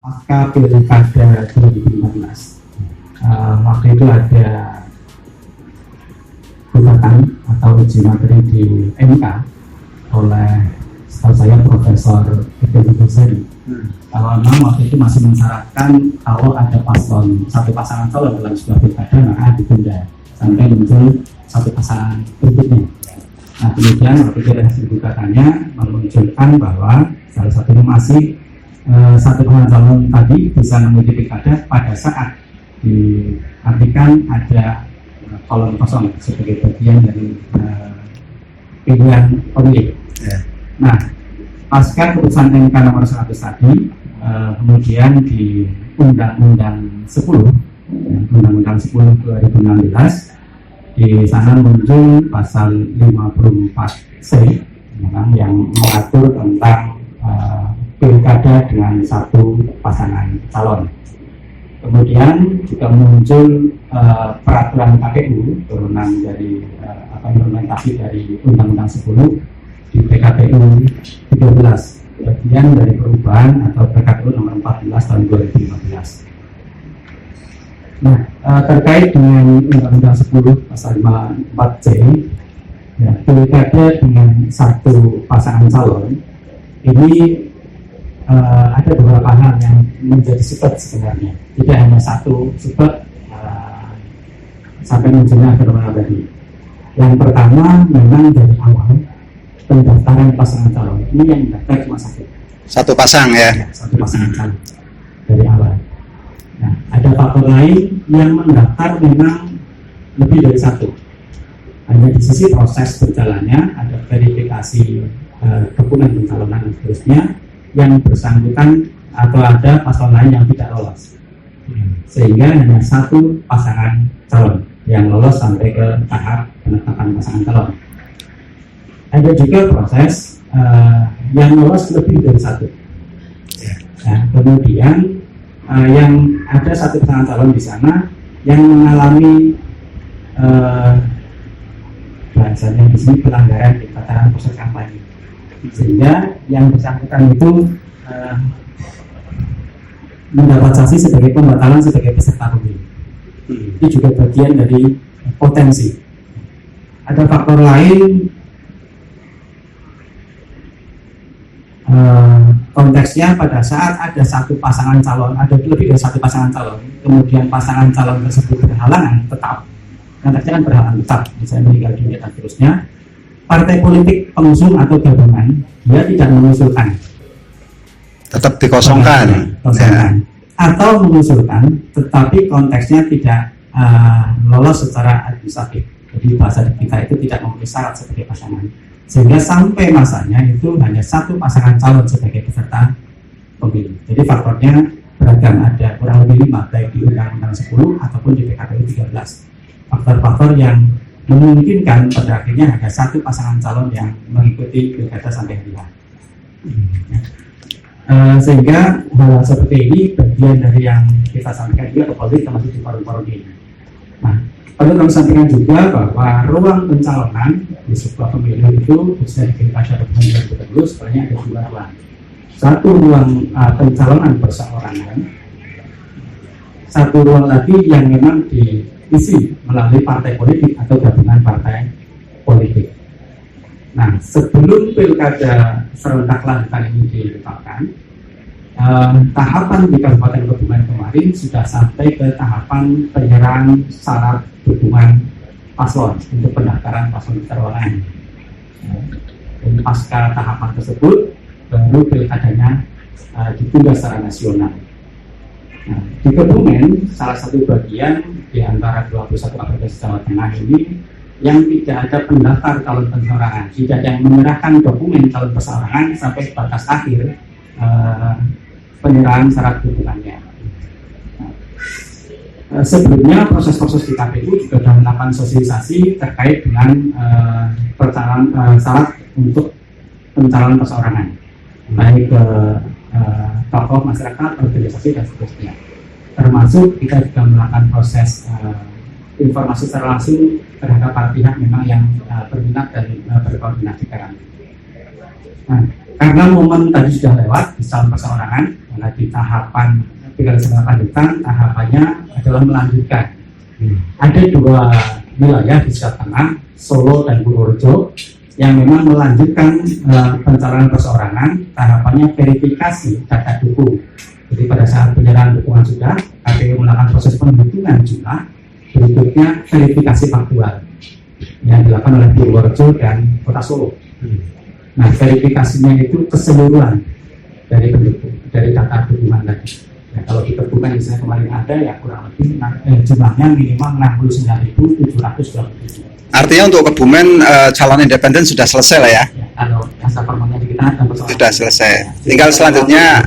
pasca Pilkada 2015. Waktu itu ada gugatan atau uji materi di MK oleh setahu saya Profesor Ibnu Ghazali. Kalau memang waktu itu masih mensyaratkan kalau ada satu pasangan calon dalam sebuah pilkada maka ditunda sampai muncul satu pasangan berikutnya. Nah kemudian waktu itu hasil gugatannya menunjukkan bahwa salah satunya masih satu pasangan calon tadi bisa mengikuti pilkada pada saat diartikan ada kolom kosong sebagai bagian dari pilihan pemilih. Nah, pasca keputusan MK nomor 100 tadi, kemudian di Undang-Undang 10 2016 di sana muncul pasal 54C yang mengatur tentang pilkada dengan satu pasangan calon. Kemudian juga muncul peraturan KPU turunan dari implementasi dari Undang-Undang 10 di PKPU 13 bagian dari perubahan atau PKPU nomor 14 tahun 2015. Nah, terkait dengan Undang-Undang 10 pasal 54C, ya, pilkada dengan satu pasangan calon ini ada beberapa hal yang menjadi sebab sebenarnya, tidak hanya satu sebab sampai munculnya fenomena tadi. Yang pertama memang dari awal pendaftaran pasangan calon ini yang daftar cuma satu pasang ya, satu pasangan calon dari awal. Nah, ada faktor lain yang mendaftar memang lebih dari satu. Hanya di sisi proses berjalannya ada verifikasi dokumen pencalonan dan seterusnya yang bersangkutan atau ada paslon lain yang tidak lolos, sehingga hanya satu pasangan calon yang lolos sampai ke tahap penetapan pasangan calon. Ada juga proses yang lolos lebih dari satu. Nah, kemudian yang ada satu pasangan calon di sana yang mengalami bahasanya di sini pelanggaran di tataran proses kampanye, sehingga yang bersangkutan itu mendapat sanksi sebagai pembatalan sebagai peserta pemilu. Itu juga bagian dari potensi. Ada faktor lain, konteksnya pada saat ada satu pasangan calon, ada lebih dari satu pasangan calon, kemudian pasangan calon tersebut berhalangan tetap, konteksnya kan berhalangan tetap, misalnya meninggal dunia dan seterusnya, partai politik pengusung atau gabungan dia tidak mengusulkan, tetap dikosongkan, atau mengusulkan tetapi konteksnya tidak lolos secara administratif. Jadi bahasa kita itu tidak memenuhi syarat sebagai pasangan, sehingga sampai masanya itu hanya satu pasangan calon sebagai peserta pemilu. Jadi faktornya beragam, ada kurang lebih 5 baik di Undang-Undang 10 ataupun di PKPU 13. Faktor-faktor yang memungkinkan pada akhirnya ada satu pasangan calon yang mengikuti pilkada sampai hari ini. Sehingga hal seperti ini bagian dari yang kita sampaikan juga ke publik termasuk di forum-forum ini. Nah, perlu kami sampaikan juga bahwa ruang pencalonan di sebuah pemilu itu khususnya di pilkada 2020 sebenarnya ada dua ruang. Satu ruang pencalonan perseorangan, satu ruang lagi yang memang diisi melalui partai politik atau gabungan partai politik. Nah, sebelum pilkada serentak lanjutan ini ditetapkan, tahapan di Kabupaten Kebumen kemarin sudah sampai ke tahapan penyerahan syarat dukungan paslon untuk pendaftaran paslon perseorangan. Dan pasca tahapan tersebut, baru pilkadanya ditunda secara nasional. Nah, di Kebumen, salah satu bagian di antara 21 kabupaten Jawa Tengah ini yang tidak ada pendaftar calon perseorangan, tidak ada yang menyerahkan dokumen calon perseorangan sampai batas akhir penyerahan syarat dukungannya. Sebelumnya proses-proses di KPU juga sudah melakukan sosialisasi terkait dengan syarat untuk pencalonan perseorangan, baik ke tokoh masyarakat, organisasi dan seterusnya. Termasuk kita juga melakukan proses informasi secara langsung terhadap para pihak memang yang berminat dan berkoordinasi dengan. Nah, karena momen tadi sudah lewat di calon perseorangan, karena di tahapan pilkada lanjutan tahapannya adalah melanjutkan. Ada 2 wilayah di Jawa Tengah, Solo dan Purworejo, yang memang melanjutkan pencalonan perseorangan. Tahapannya verifikasi data dukung. Jadi pada saat penyerahan dukungan sudah, KPU melakukan proses penghitungan jumlah, berikutnya verifikasi faktual yang dilakukan oleh Purworejo dan Kota Solo. Nah, verifikasinya itu keseluruhan dari pendukung, dari data dukungan tadi. Ya, kalau ditemukan misalnya kemarin ada ya kurang lebih jumlahnya minimal 69.727. Artinya untuk Kebumen calon independen sudah selesai lah ya? Ya, kalau yang permohonan kita dan persoalan Sudah selesai. Tinggal selanjutnya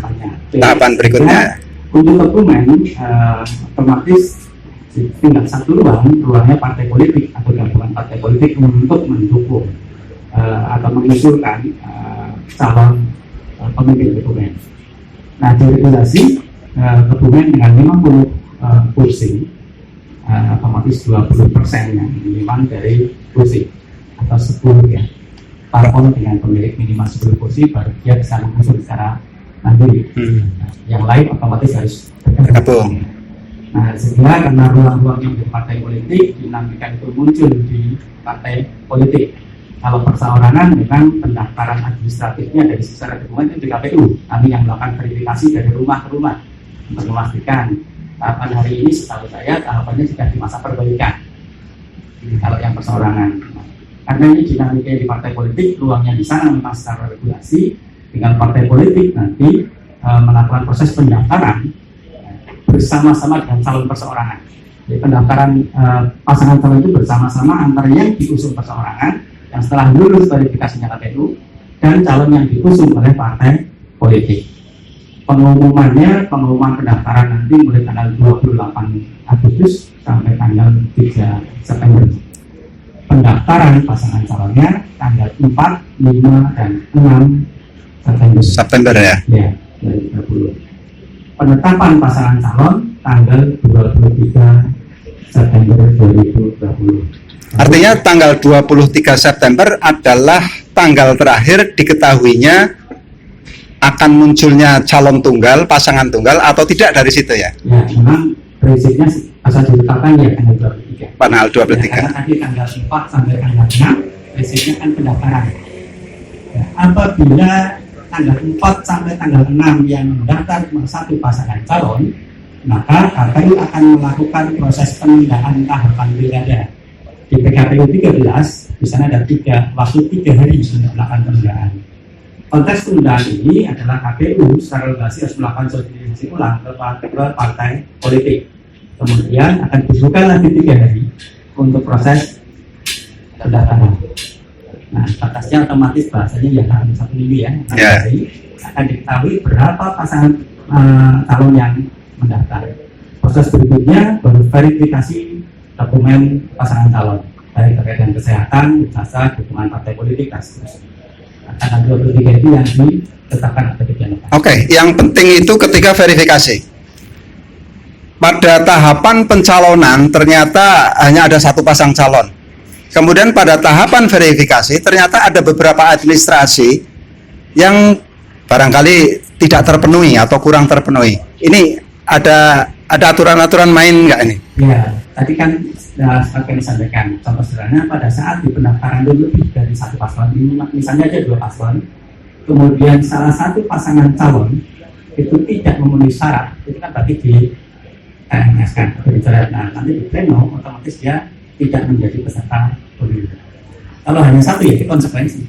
tahapan berikutnya. Untuk Kebumen otomatis tinggal satu ruangnya partai politik atau gabungan partai politik untuk mendukung atau mengusulkan calon pemimpin Kebumen. Nah, di regulasi Kebumen dengan 50 kursi otomatis 20% yang minimal dari kursi atau 10 ya. Parpol dengan pemilik minimal 10 kursi baru dia bisa mengusung secara mandiri. Yang lain otomatis harus bergabung. Nah, sehingga karena ruang-ruang yang di partai politik, dinamika itu muncul di partai politik. Kalau perseorangan memang pendaftaran administratifnya dari secara dukungan itu di KPU. Kami yang melakukan verifikasi dari rumah ke rumah untuk memastikan tahapan hari ini setahu saya tahapannya sudah di masa perbaikan. Kalau yang perseorangan, karena ini dinamika di partai politik, ruangnya di sana memang secara regulasi, tinggal partai politik nanti melakukan proses pendaftaran bersama-sama dengan calon perseorangan. Jadi pendaftaran pasangan calon itu bersama-sama antara yang diusung perseorangan yang setelah lulus verifikasinya KPU dan calon yang diusung oleh partai politik. Pengumuman pendaftaran nanti mulai tanggal 28 Agustus sampai tanggal 3 September. Pendaftaran pasangan calonnya tanggal 4, 5, dan 6 September ya? Ya, 2020. Penetapan pasangan calon tanggal 23 September 2020. Artinya tanggal 23 September adalah tanggal terakhir diketahuinya akan munculnya calon tunggal, pasangan tunggal atau tidak dari situ ya? Ya, memang prinsipnya asal ditetapkan ya tanggal 23. Tanggal 23. Ya, karena tadi tanggal 4 sampai tanggal 6 prinsipnya kan pendaftaran. Ya, apabila tanggal 4 sampai tanggal 6 yang mendaftar cuma satu pasangan calon, maka KPU akan melakukan proses penundaan tahapan pilkada. Di PKPU 13, di sana ada waktu 3 hari untuk melakukan penundaan. Konteks penundaan ini adalah KPU secara regulasi harus melakukan sosialisasi ulang ke partai politik. Kemudian akan dibuka lagi 3 hari untuk proses pendaftaran. Nah, batasnya otomatis bahasanya ya dalam 1 minggu ya. Hari akan diketahui berapa pasangan calon yang mendaftar. Proses berikutnya baru verifikasi dokumen pasangan calon, baik terkait dengan kesehatan, ijazah, dukungan partai politik, dan seterusnya. Tanggal 23 itu yang ditetapkan atau dijalankan. Oke, yang penting itu ketika verifikasi. Pada tahapan pencalonan ternyata hanya ada satu pasang calon. Kemudian pada tahapan verifikasi ternyata ada beberapa administrasi yang barangkali tidak terpenuhi atau kurang terpenuhi. Ini ada aturan-aturan main nggak ini? Ya, tadi kan seperti yang disampaikan, contoh sederhana pada saat di pendaftaran dulu lebih dari satu paslon, misalnya aja 2 paslon, kemudian salah satu pasangan calon itu tidak memenuhi syarat, itu kan berarti di TNS kan, atau dicoret. Nah, nanti di pleno otomatis dia tidak menjadi peserta pemilu. Kalau hanya satu ya itu konsekuensi.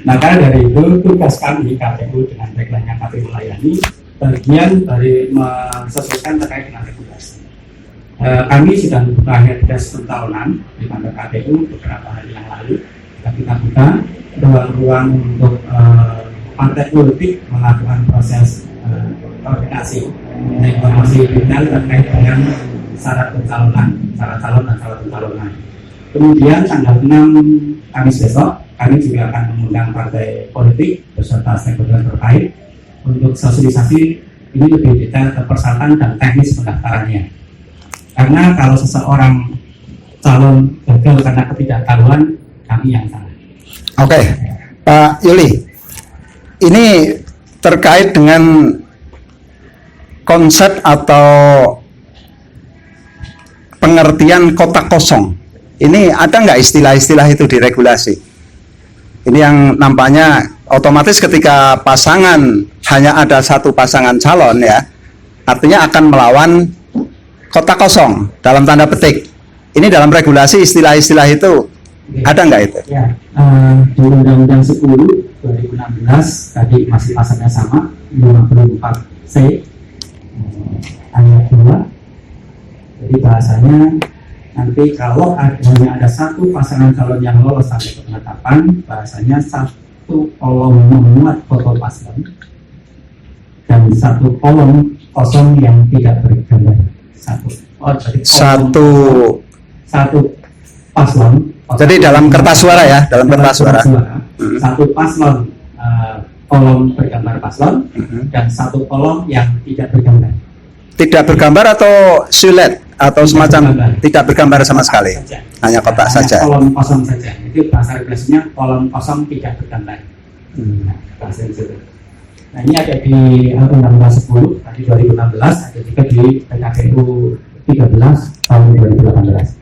Nah, karena dari itu tugas kami KPU dengan tagline-nya KPU melayani bagian dari mensesuaikan terkait dengan regulasi. Kami sudah membuka helpdesk tahunan di kantor KPU beberapa hari yang lalu. Kita buka ruang untuk partai politik melakukan proses koordinasi informasi detail terkait dengan syarat pencalonan, syarat calon dan calon pencalonan. Kemudian tanggal 6 Kamis besok kami juga akan mengundang partai politik beserta stakeholder terkait untuk sosialisasi ini lebih detail ke persyaratan dan teknis pendaftarannya. Karena kalau seseorang calon gagal karena ketidaktahuan, kami yang salah. Oke, Pak Yuli, ini terkait dengan konsep atau pengertian kotak kosong. Ini ada nggak istilah-istilah itu di regulasi? Ini yang nampaknya otomatis ketika pasangan hanya ada satu pasangan calon ya, artinya akan melawan kotak kosong dalam tanda petik. Ini dalam regulasi istilah-istilah itu ada nggak itu? Ya, di Undang-Undang 10 2016 tadi masih pasalnya sama 54C ayat 2. Jadi bahasanya nanti kalau hanya ada satu pasangan calon yang lolos sampai ke penetapan, bahasanya satu kolom memuat foto paslon dan satu kolom kosong yang tidak bergambar. Satu paslon. Jadi dalam kertas suara ya, dalam kertas suara. Satu paslon kolom bergambar paslon dan satu kolom yang tidak bergambar. Tidak bergambar atau siluet atau semacam tidak bergambar sama sekali, hanya kotak saja. Kolom kosong saja. Itu bahasa regulasinya kolom kosong tidak bergambar. Bahasa itu. Nah ini ada di Undang-Undang 10 tadi 2016, ada juga di PKPU 13 tahun 2018.